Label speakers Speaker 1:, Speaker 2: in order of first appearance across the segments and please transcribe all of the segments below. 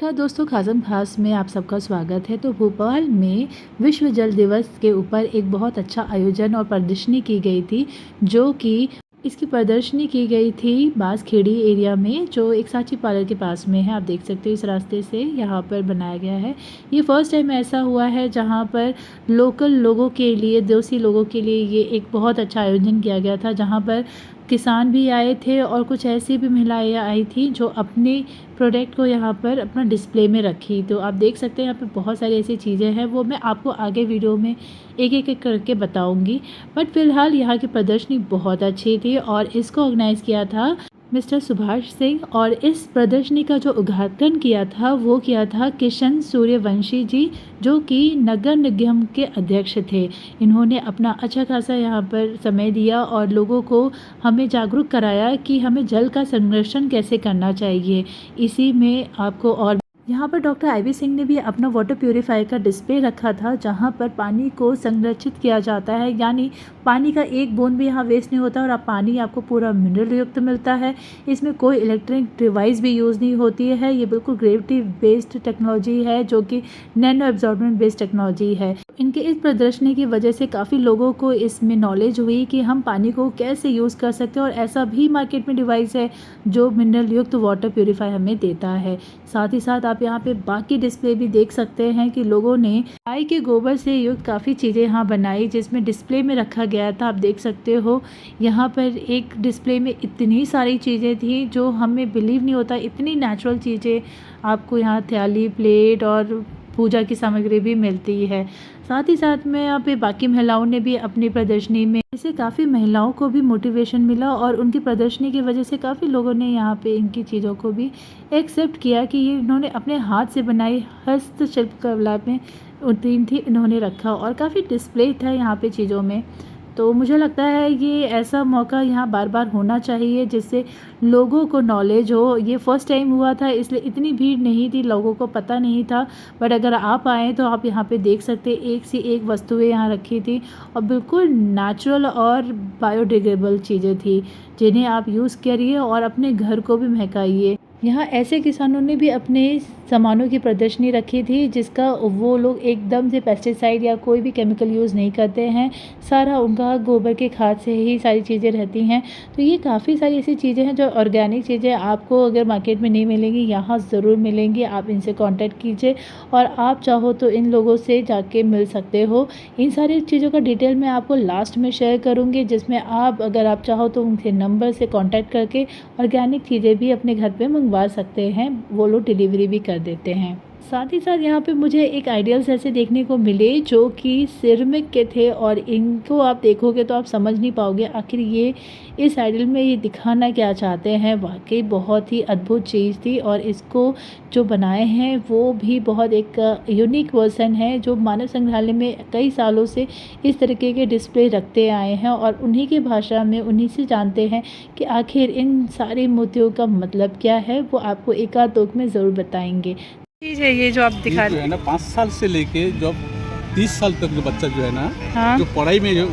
Speaker 1: नमस्कार दोस्तों, खासम खास में आप सबका स्वागत है। तो भोपाल में विश्व जल दिवस के ऊपर एक बहुत अच्छा आयोजन और प्रदर्शनी की गई थी, जो कि इसकी प्रदर्शनी की गई थी बांसखेड़ी एरिया में, जो एक सांची पार्लर के पास में है। आप देख सकते हो इस रास्ते से यहाँ पर बनाया गया है। ये फर्स्ट टाइम ऐसा हुआ है जहाँ पर लोकल लोगों के लिए, देसी लोगों के लिए ये एक बहुत अच्छा आयोजन किया गया था, जहाँ पर किसान भी आए थे और कुछ ऐसी भी महिलाएं आई थी जो अपने प्रोडक्ट को यहाँ पर अपना डिस्प्ले में रखी। तो आप देख सकते हैं यहाँ पे बहुत सारी ऐसी चीज़ें हैं, वो मैं आपको आगे वीडियो में एक एक करके बताऊंगी। बट फिलहाल यहाँ की प्रदर्शनी बहुत अच्छी थी और इसको ऑर्गेनाइज़ किया था मिस्टर सुभाष सिंह, और इस प्रदर्शनी का जो उद्घाटन किया था वो किया था किशन सूर्यवंशी जी, जो कि नगर निगम के अध्यक्ष थे। इन्होंने अपना अच्छा खासा यहाँ पर समय दिया और लोगों को हमें जागरूक कराया कि हमें जल का संरक्षण कैसे करना चाहिए। इसी में आपको और यहाँ पर डॉक्टर आईवी सिंह ने भी अपना वाटर प्यूरीफायर का डिस्प्ले रखा था, जहाँ पर पानी को संरक्षित किया जाता है, यानी पानी का एक बूंद भी यहाँ वेस्ट नहीं होता और पानी आपको पूरा मिनरल युक्त मिलता है। इसमें कोई इलेक्ट्रॉनिक डिवाइस भी यूज़ नहीं होती है। ये बिल्कुल ग्रेविटी बेस्ड टेक्नोलॉजी है, जो कि नैनो एब्जॉर्बेंट बेस्ड टेक्नोलॉजी है। इनके इस प्रदर्शनी की वजह से काफ़ी लोगों को इसमें नॉलेज हुई कि हम पानी को कैसे यूज़ कर सकते हैं, और ऐसा भी मार्केट में डिवाइस है जो मिनरल युक्त वाटर प्यूरीफायर हमें देता है। साथ ही साथ आप यहाँ पे बाकी डिस्प्ले भी देख सकते हैं कि लोगों ने गाय के गोबर से युक्त काफ़ी चीज़ें यहाँ बनाई, जिसमें डिस्प्ले में रखा गया था। आप देख सकते हो यहाँ पर एक डिस्प्ले में इतनी सारी चीज़ें थी जो हमें बिलीव नहीं होता, इतनी नेचुरल चीज़ें आपको यहाँ थाली, प्लेट और पूजा की सामग्री भी मिलती है। साथ ही साथ में यहाँ पे बाकी महिलाओं ने भी अपनी प्रदर्शनी में, इससे काफ़ी महिलाओं को भी मोटिवेशन मिला और उनकी प्रदर्शनी की वजह से काफ़ी लोगों ने यहाँ पे इनकी चीज़ों को भी एक्सेप्ट किया कि ये इन्होंने अपने हाथ से बनाई हस्तशिल्प कला में उत्तीर्ण थी, इन्होंने रखा और काफ़ी डिस्प्ले था यहाँ पे चीज़ों में। तो मुझे लगता है ये ऐसा मौका यहाँ बार बार होना चाहिए, जिससे लोगों को नॉलेज हो। ये फर्स्ट टाइम हुआ था, इसलिए इतनी भीड़ नहीं थी, लोगों को पता नहीं था। बट अगर आप आएँ तो आप यहाँ पे देख सकते, एक से एक वस्तुएं यहाँ रखी थी और बिल्कुल नेचुरल और बायोडिग्रेडेबल चीज़ें थी, जिन्हें आप यूज़ करिए और अपने घर को भी महकाइए। यहाँ ऐसे किसानों ने भी अपने सामानों की प्रदर्शनी रखी थी, जिसका वो लोग एकदम से पेस्टिसाइड या कोई भी केमिकल यूज़ नहीं करते हैं। सारा उनका गोबर के खाद से ही सारी चीज़ें रहती हैं। तो ये काफ़ी सारी ऐसी चीज़ें हैं जो ऑर्गेनिक चीज़ें आपको अगर मार्केट में नहीं मिलेंगी, यहाँ ज़रूर मिलेंगी। आप इनसे कांटेक्ट कीजिए और आप चाहो तो इन लोगों से जाके मिल सकते हो। इन सारी चीज़ों का डिटेल मैं आपको लास्ट में शेयर करूँगी, जिसमें आप अगर आप चाहो तो उनके नंबर से कॉन्टैक्ट करके ऑर्गेनिक चीज़ें भी अपने घर पर मंगवा सकते हैं। वो लोग डिलीवरी भी कर देते हैं। साथ ही साथ यहाँ पे मुझे एक आइडियल्स ऐसे देखने को मिले जो कि सिरेमिक के थे, और इनको आप देखोगे तो आप समझ नहीं पाओगे आखिर ये इस आइडियल में ये दिखाना क्या चाहते हैं। वाकई बहुत ही अद्भुत चीज़ थी, और इसको जो बनाए हैं वो भी बहुत एक यूनिक वर्सन है, जो मानव संग्रहालय में कई सालों से इस तरीके के डिस्प्ले रखते आए हैं और उन्हीं की भाषा में उन्हीं से जानते हैं कि आखिर इन सारे मोतियों का मतलब क्या है। वो आपको एक आध दो में ज़रूर बताएंगे। चीज़ है ये जो आप दिखा रहे
Speaker 2: हैं ना, 5 साल से लेके जब 30 साल तक जो बच्चा जो है ना,
Speaker 1: हाँ?
Speaker 2: जो पढ़ाई में जो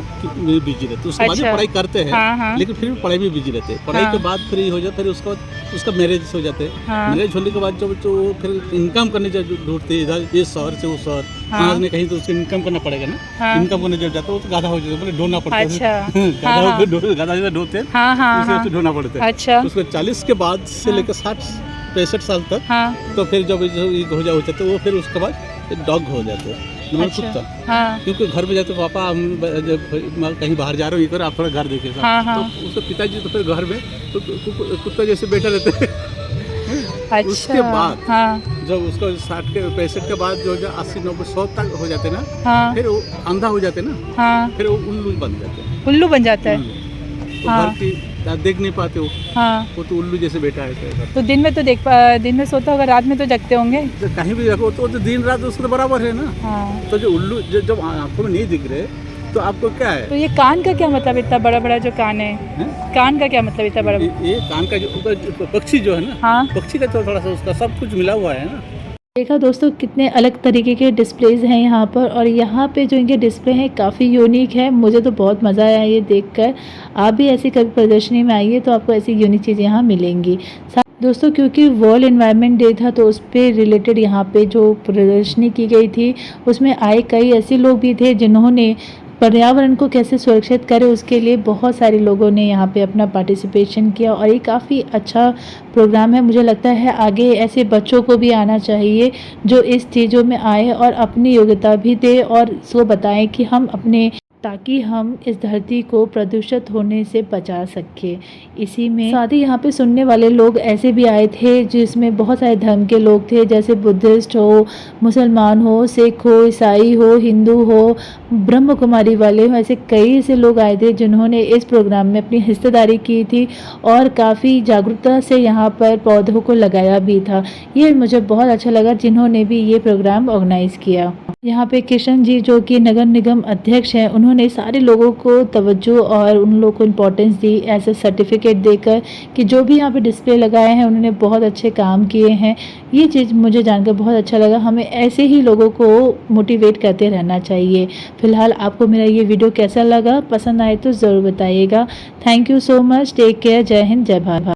Speaker 2: बिजी रहते, उसके बाद
Speaker 1: अच्छा।
Speaker 2: पढ़ाई करते हैं,
Speaker 1: हाँ।
Speaker 2: लेकिन फिर भी पढ़ाई में बिजी रहते हैं। पढ़ाई
Speaker 1: हाँ।
Speaker 2: के बाद फिर हो जाता, फिर उसका उसका मैरिज हो जाते हैं।
Speaker 1: हाँ।
Speaker 2: मैरिज होने के बाद जब जो फिर इनकम करने जब ढूंढते हैं, इधर ये शहर से वो शहर, कहाँ ने कहीं तो उसको इनकम करना पड़ेगा ना।
Speaker 1: हाँ।
Speaker 2: इनकम करने जब जाता है वो तो गाधा हो जाता है, मतलब ढूंढना पड़ता है।
Speaker 1: अच्छा।
Speaker 2: गाधा जैसे ढूंढते हैं, उसे ढूंढना पड़ता है।
Speaker 1: अच्छा।
Speaker 2: उसको 40 के बाद से लेकर 60-65 साल तक, तो फिर जब हो जाते तो वो फिर उसके बाद डॉग हो जाते हैं, कुत्ता। क्योंकि घर में जाते पापा हम जब कहीं बाहर जा रहे हो, कर आप थोड़ा घर देखे, तो उसके पिताजी तो फिर घर में तो कुत्ता जैसे बैठा रहते हैं।
Speaker 1: अच्छा।
Speaker 2: उसके बाद जब उसको 60-65 के बाद जो 80-90-100 तक हो जाते ना, फिर वो अंधा हो जाते ना, फिर वो उल्लू बन जाते हैं।
Speaker 1: उल्लू बन जाता है।
Speaker 2: तो घर की देख नहीं पाते हो, वो तो उल्लू जैसे बैठा है।
Speaker 1: तो दिन में तो दिन में सोता होगा, रात में तो जगते होंगे।
Speaker 2: तो कहीं भी देखो तो दिन रात उसके बराबर है ना। तो जो उल्लू जब आंखों में नहीं दिख रहे तो आपको क्या है।
Speaker 1: तो ये कान का क्या मतलब, इतना बड़ा बड़ा जो कान है? कान का क्या मतलब इतना बड़ा?
Speaker 2: ये कान का जो पक्षी जो है ना, पक्षी का थोड़ा सा उसका सब कुछ मिला हुआ है ना। देखा दोस्तों कितने अलग तरीके के डिस्प्लेज हैं यहाँ पर, और यहाँ पे जो इनके डिस्प्ले हैं काफ़ी यूनिक है। मुझे तो बहुत मज़ा आया ये देखकर। आप भी ऐसी कभी प्रदर्शनी में आइए तो आपको ऐसी यूनिक चीज़ें यहाँ मिलेंगी।
Speaker 1: दोस्तों क्योंकि वर्ल्ड एनवायरनमेंट डे था तो उस पे रिलेटेड यहाँ पे जो प्रदर्शनी की गई थी उसमें आए कई ऐसे लोग भी थे जिन्होंने पर्यावरण को कैसे सुरक्षित करें उसके लिए बहुत सारे लोगों ने यहाँ पे अपना पार्टिसिपेशन किया और ये काफ़ी अच्छा प्रोग्राम है। मुझे लगता है आगे ऐसे बच्चों को भी आना चाहिए जो इस चीज़ों में आए और अपनी योग्यता भी दे और इसको बताएं कि हम अपने, ताकि हम इस धरती को प्रदूषित होने से बचा सकें। इसी में साथ ही यहाँ पे सुनने वाले लोग ऐसे भी आए थे जिसमें बहुत सारे धर्म के लोग थे, जैसे बुद्धिस्ट हो, मुसलमान हो, सिख हो, ईसाई हो, हिंदू हो, ब्रह्म कुमारी वाले हो, ऐसे कई ऐसे लोग आए थे जिन्होंने इस प्रोग्राम में अपनी हिस्सेदारी की थी और काफ़ी जागरूकता से यहाँ पर पौधों को लगाया भी था। ये मुझे बहुत अच्छा लगा जिन्होंने भी ये प्रोग्राम ऑर्गेनाइज़ किया। यहाँ पे किशन जी जो कि नगर निगम अध्यक्ष हैं, उन्होंने सारे लोगों को तवज्जो और उन लोगों को इम्पोर्टेंस दी ऐसे सर्टिफिकेट देकर कि जो भी यहाँ पे डिस्प्ले लगाए हैं उन्होंने बहुत अच्छे काम किए हैं। ये चीज़ मुझे जानकर बहुत अच्छा लगा। हमें ऐसे ही लोगों को मोटिवेट करते रहना चाहिए। फिलहाल आपको मेरा ये वीडियो कैसा लगा, पसंद आए तो ज़रूर बताइएगा। Thank you so much, take care, जय हिंद, जय भारत।